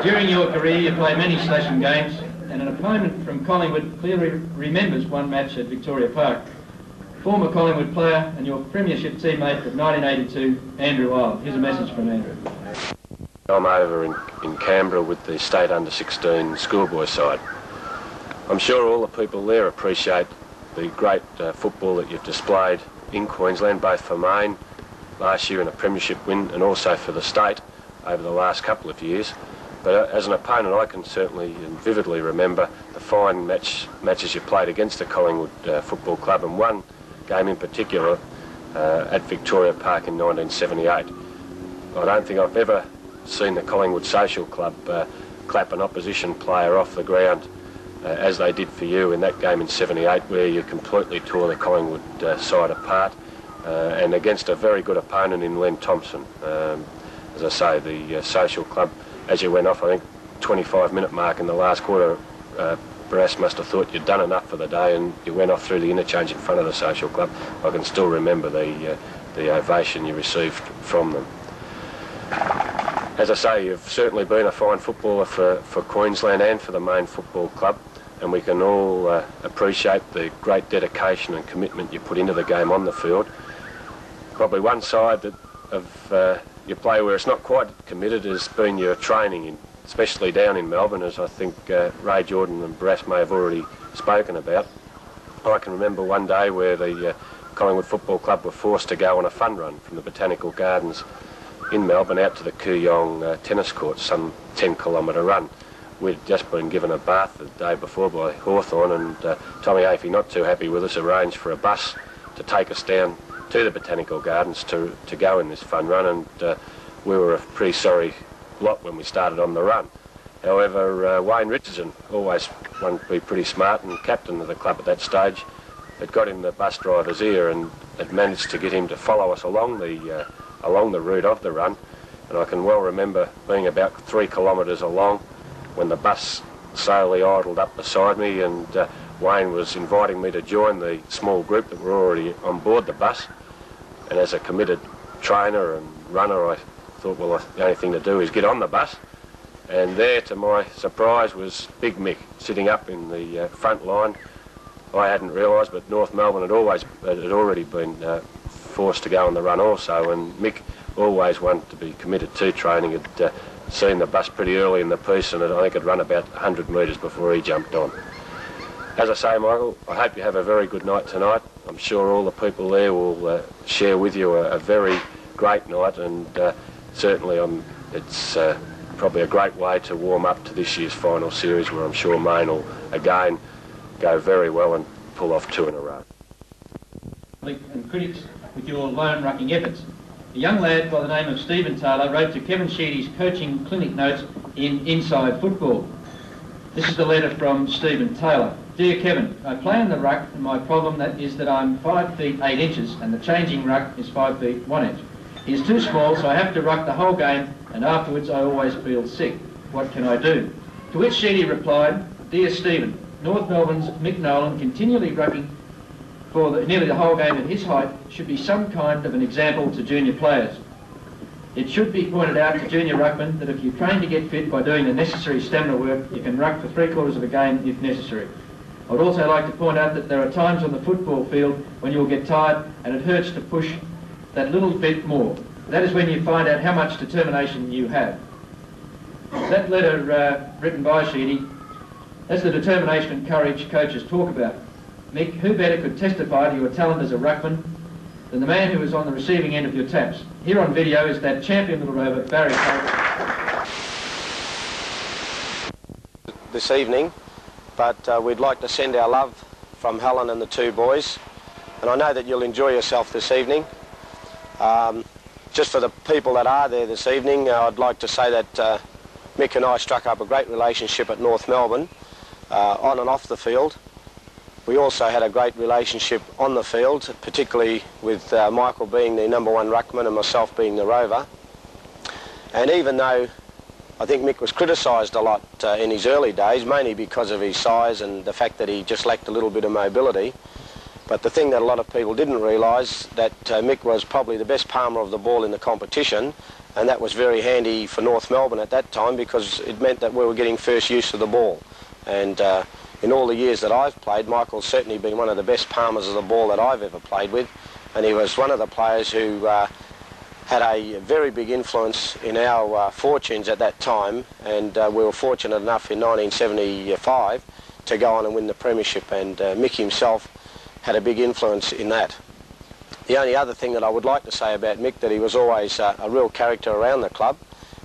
During your career, you played many selection games, and an opponent from Collingwood clearly remembers one match at Victoria Park. Former Collingwood player and your premiership teammate of 1982, Andrew Wild. Here's a message from Andrew. I'm over in Canberra with the state under-16 schoolboy side. I'm sure all the people there appreciate the great football that you've displayed in Queensland, both for Mayne last year in a premiership win and also for the state over the last couple of years. But as an opponent, I can certainly and vividly remember the fine matches you played against the Collingwood Football Club, and one game in particular at Victoria Park in 1978. I don't think I've ever seen the Collingwood Social Club clap an opposition player off the ground as they did for you in that game in 78, where you completely tore the Collingwood side apart, and against a very good opponent in Len Thompson. As I say, the Social Club, as you went off, I think 25-minute mark in the last quarter, Barassi must have thought you'd done enough for the day, and you went off through the interchange in front of the Social Club. I can still remember the ovation you received from them. As I say, you've certainly been a fine footballer for Queensland and for the Mayne Football Club, and we can all appreciate the great dedication and commitment you put into the game on the field. Probably one side of your play where it's not quite committed has been your training, especially down in Melbourne, as I think Ray, Jordon and Barassi may have already spoken about. I can remember one day where the Collingwood Football Club were forced to go on a fun run from the Botanical Gardens in Melbourne out to the Kooyong tennis courts, some 10-kilometre run. We'd just been given a bath the day before by Hawthorn, and Tommy Afey, not too happy with us, arranged for a bus to take us down to the Botanical Gardens to go in this fun run, and we were a pretty sorry lot when we started on the run. However, Wayne Richardson, always wanted to be pretty smart and captain of the club at that stage, had got in the bus driver's ear and had managed to get him to follow us along the route of the run. And I can well remember being about 3 kilometres along when the bus slowly idled up beside me, and Wayne was inviting me to join the small group that were already on board the bus. And as a committed trainer and runner, I thought, well, the only thing to do is get on the bus. And there, to my surprise, was Big Mick sitting up in the front line. I hadn't realised, but North Melbourne had already been forced to go on the run also, and Mick always wanted to be committed to training. Had seen the bus pretty early in the piece, and I think had run about 100 metres before he jumped on. As I say, Michael, I hope you have a very good night tonight. I'm sure all the people there will share with you a very great night, and certainly it's probably a great way to warm up to this year's final series, where I'm sure Mayne will again go very well and pull off 2 in a row. And critics with your lone rucking efforts. A young lad by the name of Stephen Taylor wrote to Kevin Sheedy's coaching clinic notes in Inside Football. This is the letter from Stephen Taylor. Dear Kevin, I play in the ruck, and my problem is that I'm 5 feet 8 inches and the changing ruck is 5 feet 1 inch. He's too small, so I have to ruck the whole game, and afterwards I always feel sick. What can I do? To which Sheedy replied, Dear Stephen, North Melbourne's Mick Nolan continually rucking for nearly the whole game at his height should be some kind of an example to junior players. It should be pointed out to junior ruckmen that if you train to get fit by doing the necessary stamina work, you can ruck for 3/4 of a game if necessary. I would also like to point out that there are times on the football field when you will get tired and it hurts to push that little bit more. That is when you find out how much determination you have. That letter written by Sheedy, that's the determination and courage coaches talk about. Mick, who better could testify to your talent as a ruckman than the man who was on the receiving end of your taps? Here on video is that champion little rover, Barry. This evening, but we'd like to send our love from Helen and the 2 boys, and I know that you'll enjoy yourself this evening. Just for the people that are there this evening, I'd like to say that Mick and I struck up a great relationship at North Melbourne, on and off the field. We also had a great relationship on the field, particularly with Michael being the #1 ruckman and myself being the rover. And even though I think Mick was criticised a lot in his early days, mainly because of his size and the fact that he just lacked a little bit of mobility, But the thing that a lot of people didn't realise, that Mick was probably the best palmer of the ball in the competition, and that was very handy for North Melbourne at that time because it meant that we were getting first use of the ball. And in all the years that I've played, Michael's certainly been one of the best palmers of the ball that I've ever played with, and he was one of the players who had a very big influence in our fortunes at that time, and we were fortunate enough in 1975 to go on and win the premiership, and Mick himself had a big influence in that. The only other thing that I would like to say about Mick, that he was always a real character around the club,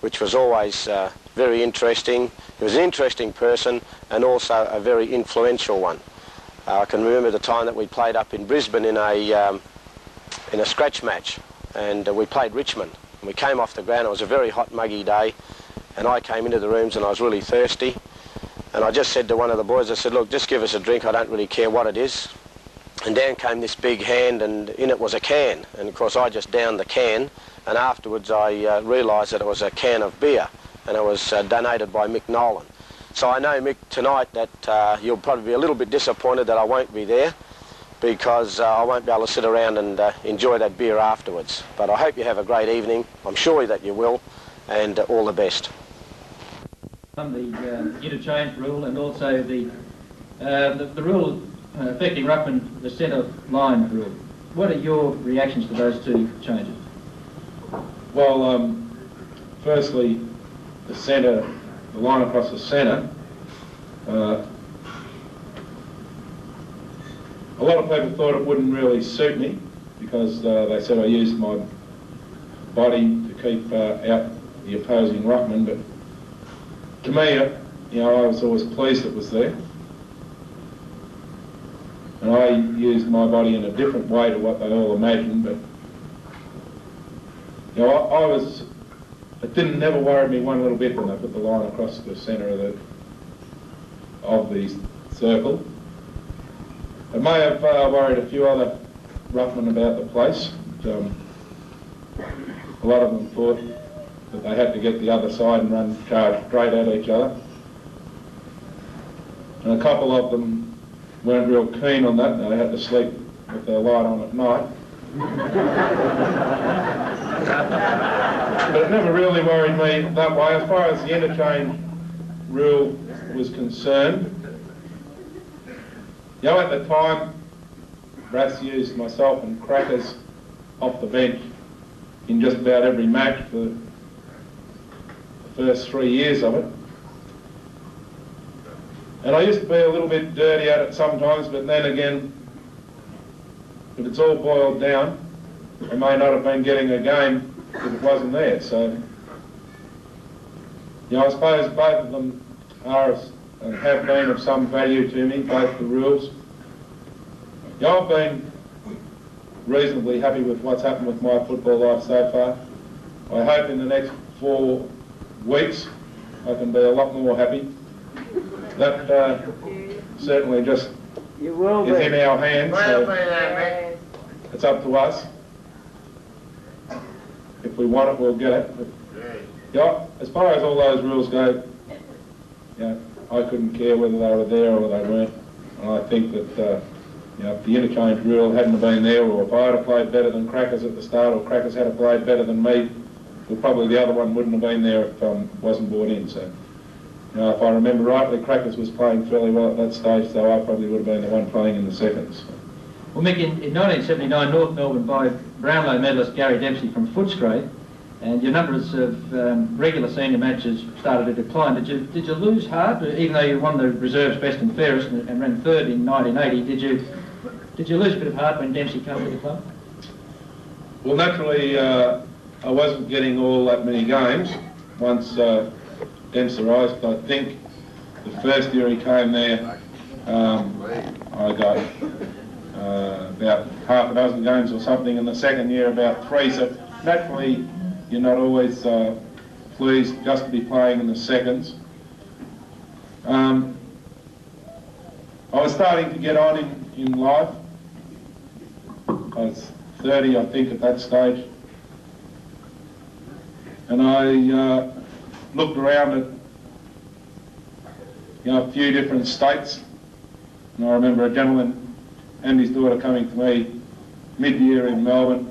which was always very interesting. He was an interesting person and also a very influential one. I can remember the time that we played up in Brisbane in a scratch match, and we played Richmond. And we came off the ground, it was a very hot, muggy day, and I came into the rooms and I was really thirsty. And I just said to one of the boys, I said, look, just give us a drink, I don't really care what it is. And down came this big hand, and in it was a can. And of course I just downed the can, and afterwards I realised that it was a can of beer, and it was donated by Mick Nolan. So I know, Mick, tonight that you'll probably be a little bit disappointed that I won't be there, because I won't be able to sit around and enjoy that beer afterwards. But I hope you have a great evening. I'm sure that you will, and all the best. The interchange rule and also the rule affecting ruckman, the centre line rule. What are your reactions to those two changes? Well, firstly, the line across the centre. A lot of people thought it wouldn't really suit me because they said I used my body to keep out the opposing ruckman, but to me, I was always pleased it was there. And I used my body in a different way to what they all imagined, but it never worried me one little bit when they put the line across the centre of the circle. It may have worried a few other ruckmen about the place. A lot of them thought that they had to get the other side and charge straight at each other. And a couple of them weren't real keen on that. They had to sleep with their light on at night. But it never really worried me that way. As far as the interchange rule was concerned, at the time, Barassi used myself and Crackers off the bench in just about every match for the first 3 years of it. And I used to be a little bit dirty at it sometimes, but then again, if it's all boiled down, I may not have been getting a game if it wasn't there. So, I suppose both of them are and have been of some value to me, both the rules. I've been reasonably happy with what's happened with my football life so far. I hope in the next 4 weeks I can be a lot more happy. That certainly just is in our hands, so it's up to us. If we want it, we'll get it. But, as far as all those rules go, I couldn't care whether they were there or they weren't. And I think that if the interchange rule hadn't been there, or if I had played better than Crackers at the start, or Crackers had played better than me, well, probably the other one wouldn't have been there if it wasn't brought in. So, if I remember rightly, Crackers was playing fairly well at that stage, so I probably would have been the one playing in the seconds. Well, Mick, in 1979, North Melbourne by Brownlow medalist Gary Dempsey from Footscray, and your numbers of regular senior matches started to decline. Did you lose heart, even though you won the reserves best and fairest and ran third in 1980? Did you lose a bit of heart when Dempsey came to the club? Well, naturally, I wasn't getting all that many games once Dench arrived. I think the first year he came there, I got about half a dozen games or something, and the second year about 3. So naturally, you're not always pleased just to be playing in the seconds. I was starting to get on in life. I was 30, I think, at that stage. And I looked around at a few different states. And I remember a gentleman and his daughter coming to me mid-year in Melbourne,